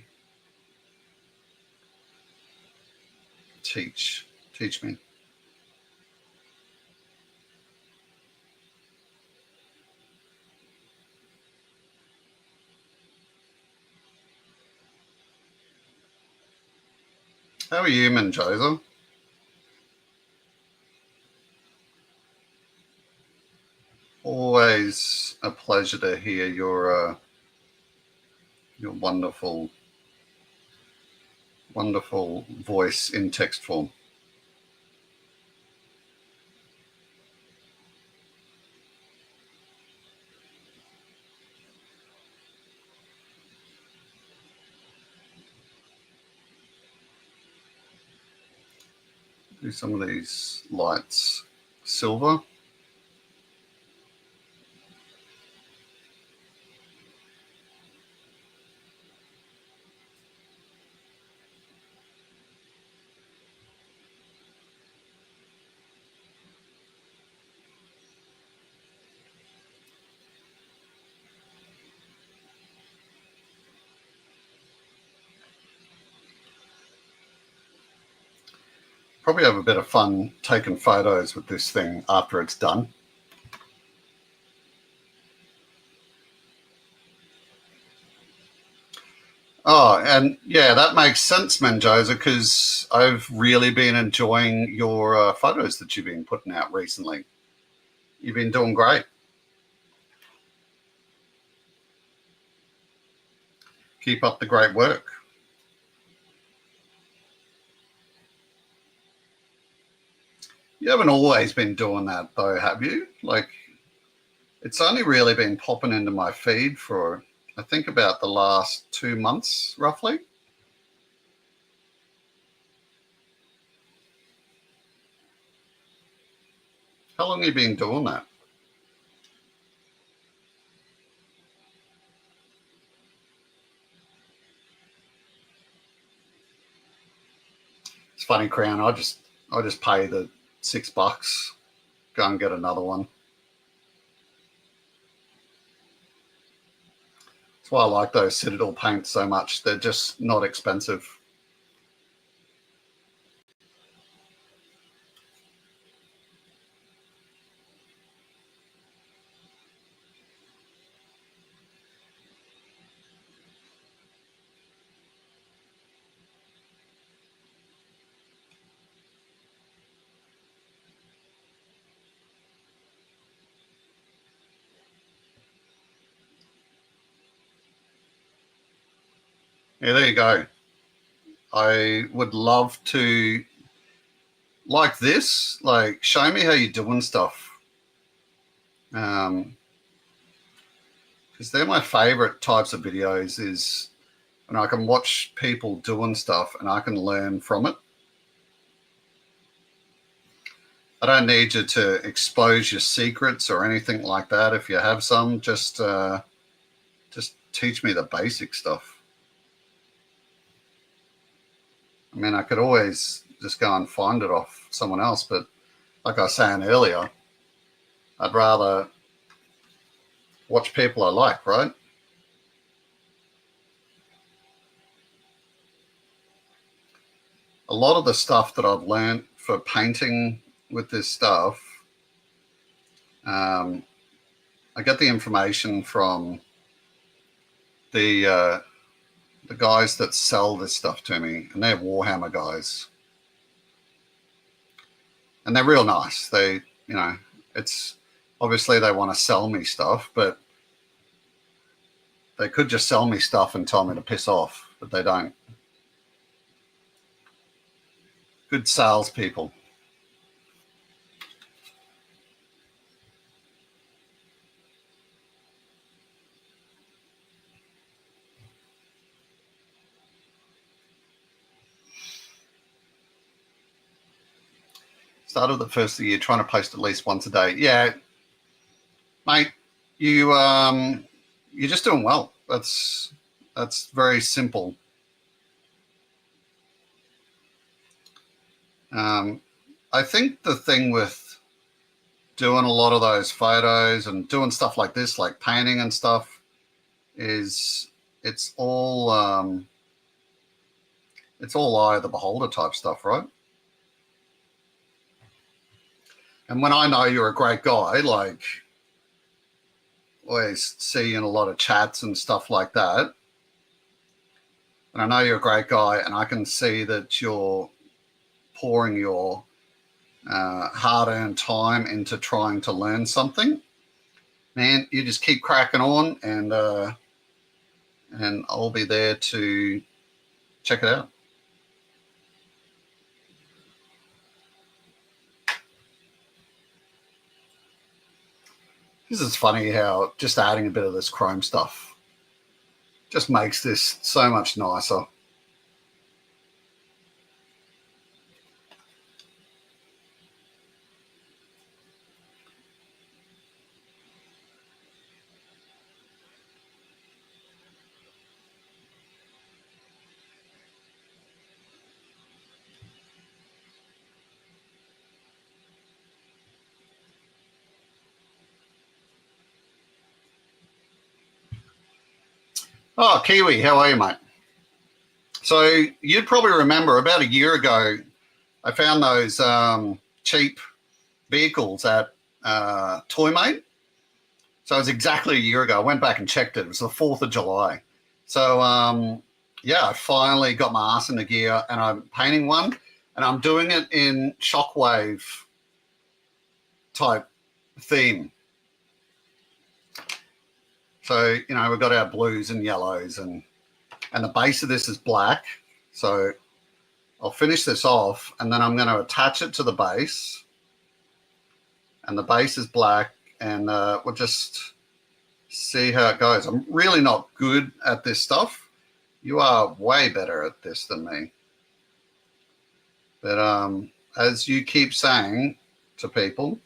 teach me. How are you, Mendoza? Always a pleasure to hear your your wonderful, wonderful voice in text form. Do some of these lights silver. Probably have a bit of fun taking photos with this thing after it's done. Oh, and yeah, that makes sense, Menjosa, because I've really been enjoying your photos that you've been putting out recently. You've been doing great. Keep up the great work. You haven't always been doing that, though, have you? Like, it's only really been popping into my feed for, I think, about the last 2 months, roughly. How long have you been doing that? It's funny, Crown. I just pay the $6, go and get another one. That's why I like those Citadel paints so much. They're just not expensive. Yeah, there you go. I would love to, like this, like show me how you're doing stuff. Because they're my favorite types of videos is when I can watch people doing stuff and I can learn from it. I don't need you to expose your secrets or anything like that. If you have some, just teach me the basic stuff. I mean, I could always just go and find it off someone else, but like I was saying earlier, I'd rather watch people I like, right? A lot of the stuff that I've learned for painting with this stuff, I get the information from the guys that sell this stuff to me, and they're Warhammer guys, and they're real nice. They, it's obviously they want to sell me stuff, but they could just sell me stuff and tell me to piss off, but they don't. Good salespeople. Started the first of the year trying to post at least once a day. Yeah, mate, you're just doing well. That's very simple. I think the thing with doing a lot of those photos and doing stuff like this, like painting and stuff, is it's all eye of the beholder type stuff, right? And when I know you're a great guy, like always see you in a lot of chats and stuff like that, and I know you're a great guy, and I can see that you're pouring your hard-earned time into trying to learn something, man, you just keep cracking on, and and I'll be there to check it out. This is funny how just adding a bit of this chrome stuff just makes this so much nicer. Oh, Kiwi, how are you, mate? So you'd probably remember about a year ago, I found those cheap vehicles at Toymate. So it was exactly a year ago. I went back and checked it. It was the 4th of July. So, yeah, I finally got my ass in the gear and I'm painting one. And I'm doing it in Shockwave type theme. So, you know, we've got our blues and yellows and the base of this is black. So I'll finish this off and then I'm going to attach it to the base. And the base is black and we'll just see how it goes. I'm really not good at this stuff. You are way better at this than me. But as you keep saying to people,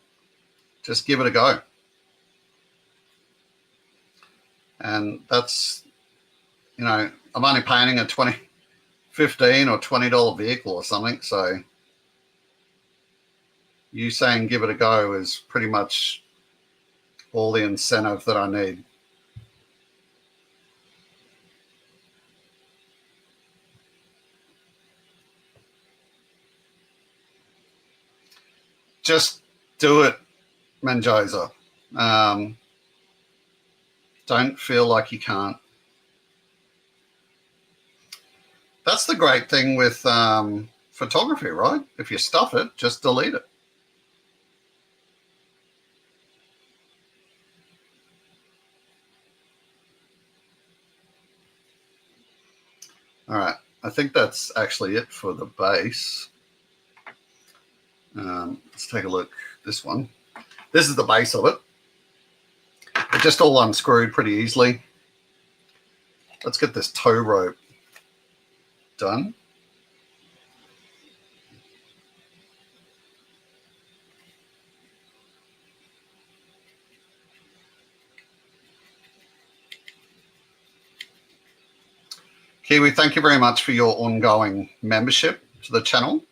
just give it a go. And that's, you know, I'm only painting a $15 or $20 vehicle or something. So you saying give it a go is pretty much all the incentive that I need. Just do it, Menjoza. Don't feel like you can't. That's the great thing with photography, right? If you stuff it, just delete it. All right, I think that's actually it for the base. Let's take a look. This one. This is the base of it. It just all unscrewed pretty easily. Let's get this tow rope done. Kiwi, thank you very much for your ongoing membership to the channel.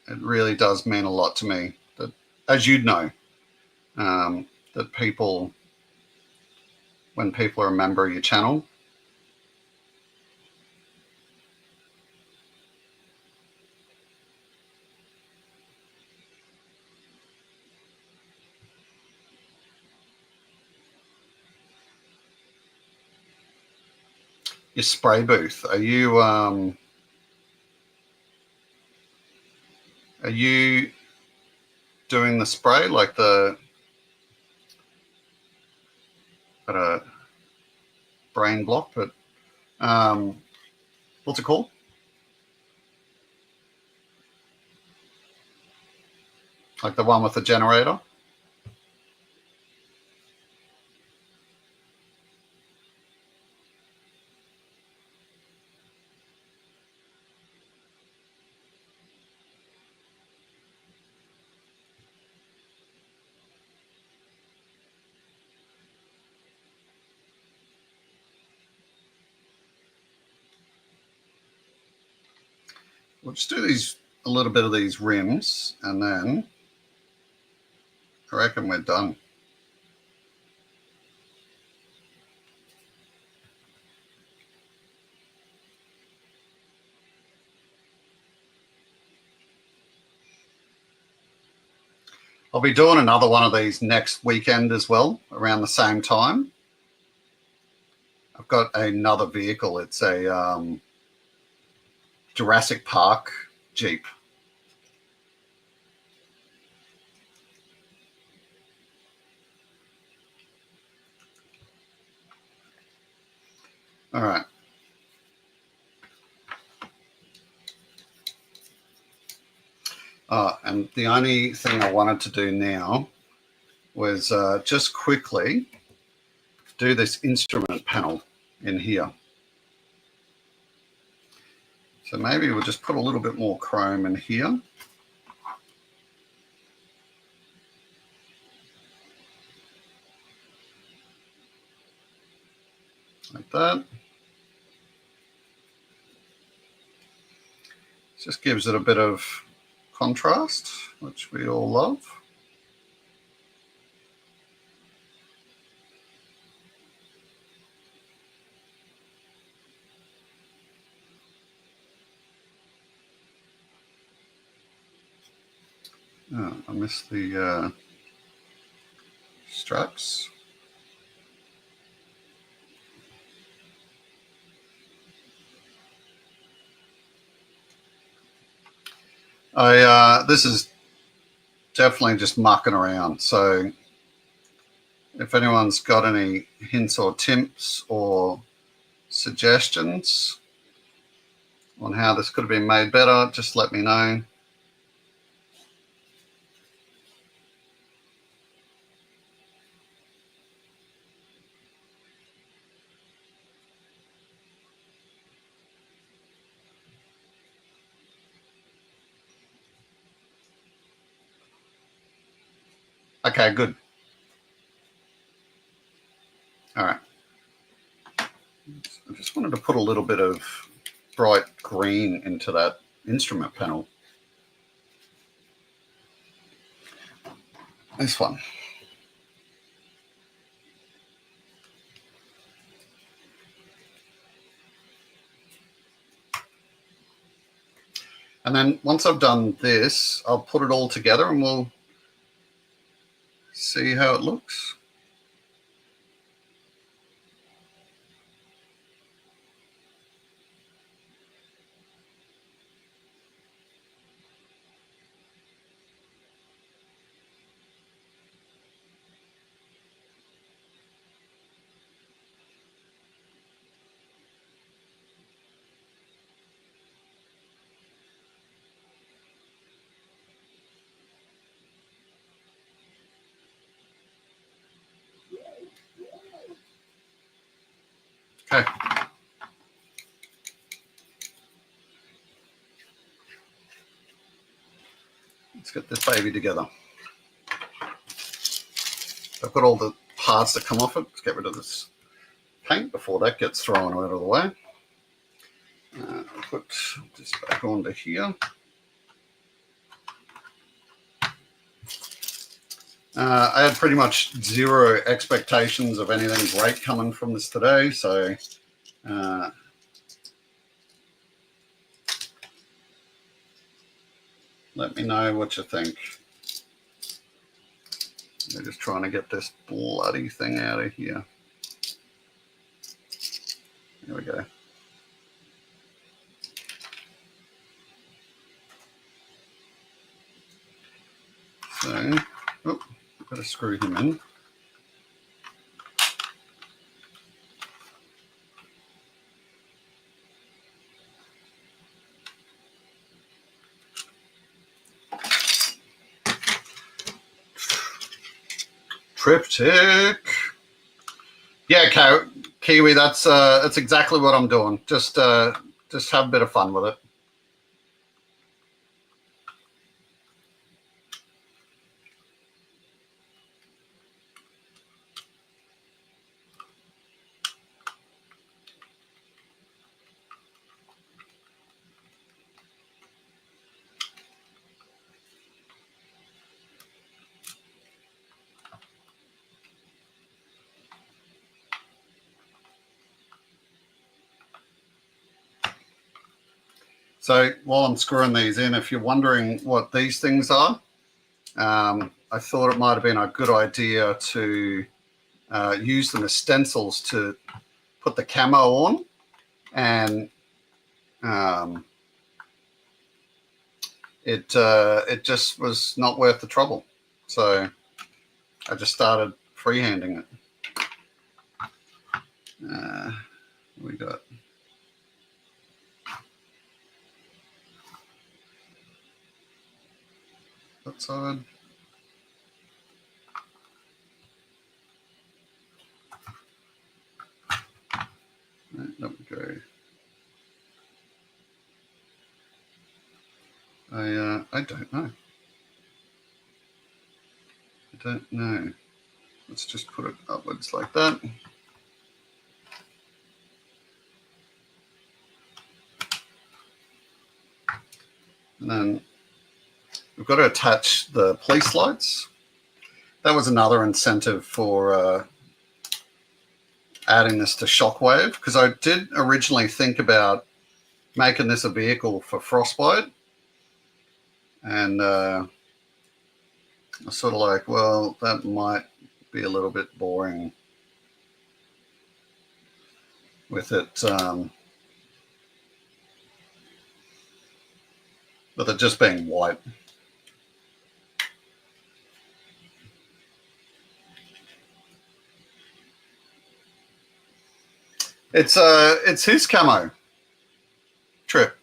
It really does mean a lot to me that, as you'd know, that people, when people are a member of your channel, your spray booth, are you doing the spray like the brain block, but what's it called? Like the one with the generator? We'll just do a little bit of these rims, and then I reckon we're done. I'll be doing another one of these next weekend as well, around the same time. I've got another vehicle. It's a Jurassic Park Jeep. All right. And the only thing I wanted to do now was just quickly do this instrument panel in here. So maybe we'll just put a little bit more chrome in here. Like that. Just gives it a bit of contrast, which we all love. Oh, I missed the straps. This is definitely just mucking around. So if anyone's got any hints or tips or suggestions on how this could have been made better, just let me know. Okay, good. All right. I just wanted to put a little bit of bright green into that instrument panel. This one. And then once I've done this, I'll put it all together and we'll see how it looks. Okay. Let's get this baby together. I've got all the parts that come off it. Let's get rid of this paint before that gets thrown out of the way. Put this back onto here. I had pretty much zero expectations of anything great coming from this today, so let me know what you think. We're just trying to get this bloody thing out of here. There we go. So, oh, better screw him in. Triptych. Yeah, Kiwi, that's exactly what I'm doing. Just have a bit of fun with it. So while I'm screwing these in, if you're wondering what these things are, I thought it might have been a good idea to use them as stencils to put the camo on, and it just was not worth the trouble. So I just started freehanding it. we got that side. Right, there we go. I don't know. I don't know. Let's just put it upwards like that. And then we've got to attach the police lights. That was another incentive for adding this to Shockwave, because I did originally think about making this a vehicle for Frostbite. And I was sort of like, well, that might be a little bit boring with it just being white. It's his camo Trip.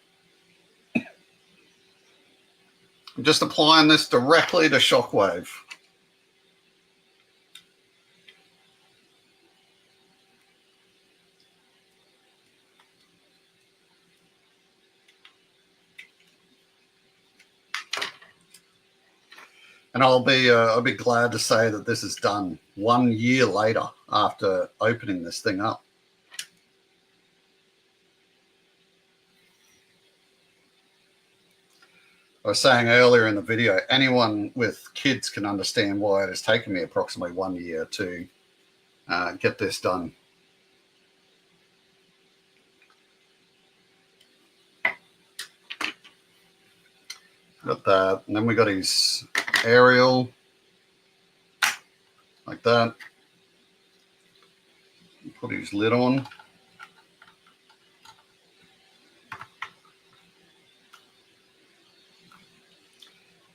I'm just applying this directly to Shockwave. And I'll be glad to say that this is done 1 year later after opening this thing up. I was saying earlier in the video, anyone with kids can understand why it has taken me approximately 1 year to get this done. Got that, and then we got his aerial, like that. Put his lid on.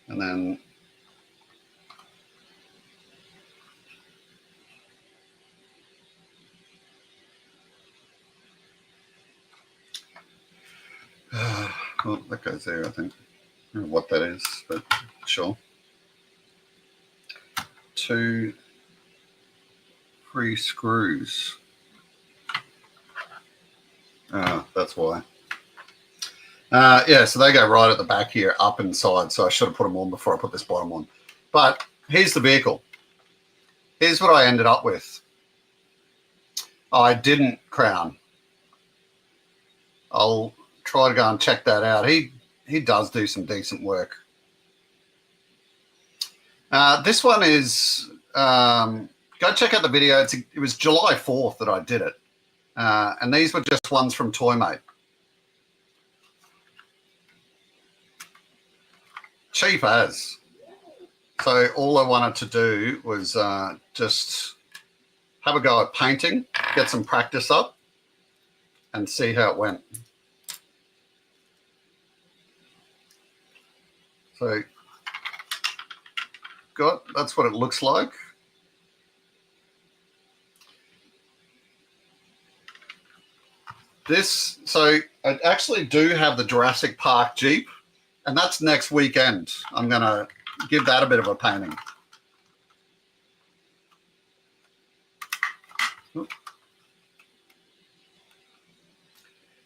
And then well, that goes there, I think. I don't know what that is, but sure. 2 free screws. That's why. Yeah, so they go right at the back here, up inside. So I should have put them on before I put this bottom on. But here's the vehicle. Here's what I ended up with. I didn't crown. I'll try to go and check that out. He does do some decent work. This one is, go check out the video. It was July 4th that I did it. And these were just ones from Toymate. Cheap as. So all I wanted to do was just have a go at painting, get some practice up, and see how it went. So that's what it looks like. So I actually do have the Jurassic Park Jeep, and that's next weekend. I'm going to give that a bit of a painting.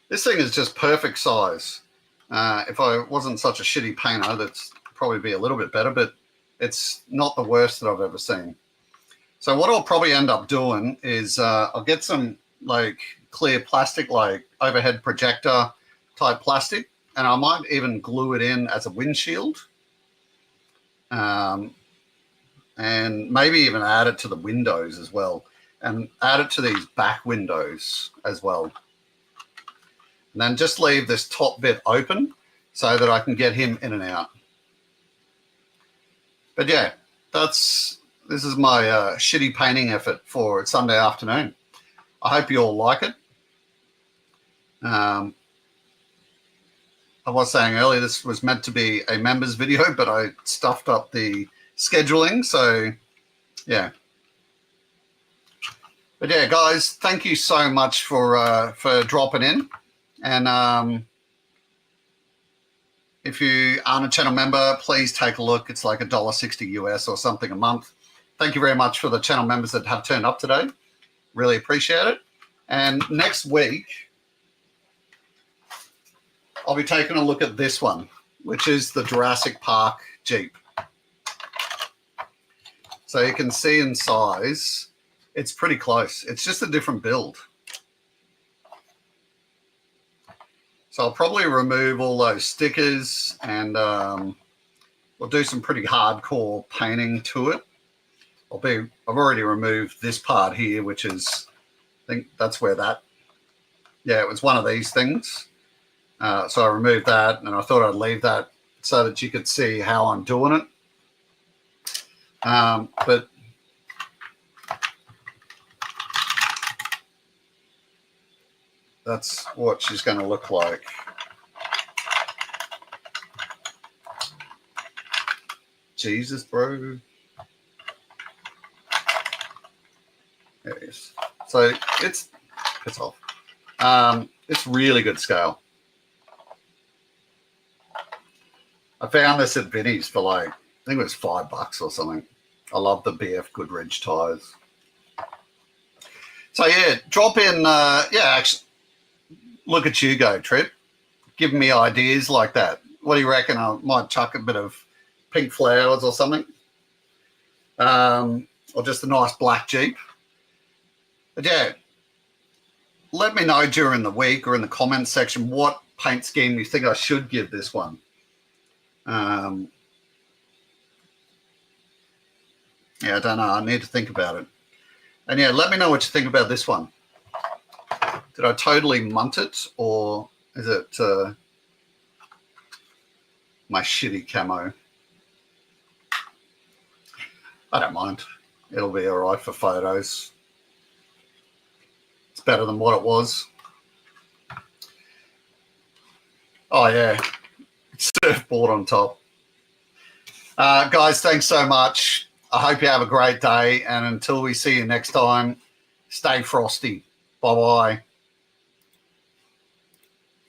This thing is just perfect size. If I wasn't such a shitty painter, that'd probably be a little bit better, but it's not the worst that I've ever seen. So what I'll probably end up doing is I'll get some like clear plastic, like overhead projector type plastic, and I might even glue it in as a windshield, and maybe even add it to the windows as well, and add it to these back windows as well. And then just leave this top bit open so that I can get him in and out. But yeah, this is my shitty painting effort for Sunday afternoon. I hope you all like it. I was saying earlier this was meant to be a members video, but I stuffed up the scheduling. So yeah. But yeah, guys, thank you so much for dropping in. And if you aren't a channel member, please take a look. It's like $1.60 US or something a month. Thank you very much for the channel members that have turned up today. Really appreciate it. And next week, I'll be taking a look at this one, which is the Jurassic Park Jeep. So you can see in size, it's pretty close. It's just a different build. So I'll probably remove all those stickers and we'll do some pretty hardcore painting to it. I've already removed this part here, which is, I think that's where that, yeah, it was one of these things. So I removed that, and I thought I'd leave that so that you could see how I'm doing it. But that's what she's going to look like. Jesus, bro. There it is. So it's off. It's really good scale. I found this at Vinnie's for like, I think it was $5 or something. I love the BF Goodrich tires. So yeah, drop in, actually, look at you go, Trip. Giving me ideas like that. What do you reckon? I might chuck a bit of pink flowers or something. Or just a nice black Jeep. But yeah, let me know during the week or in the comments section what paint scheme you think I should give this one. Yeah, I don't know. I need to think about it. And yeah, let me know what you think about this one. Did I totally munt it, or is it my shitty camo? I don't mind. It'll be all right for photos. It's better than what it was. Oh, yeah. Surfboard on top. Guys, thanks so much. I hope you have a great day. And until we see you next time, stay frosty. Bye-bye.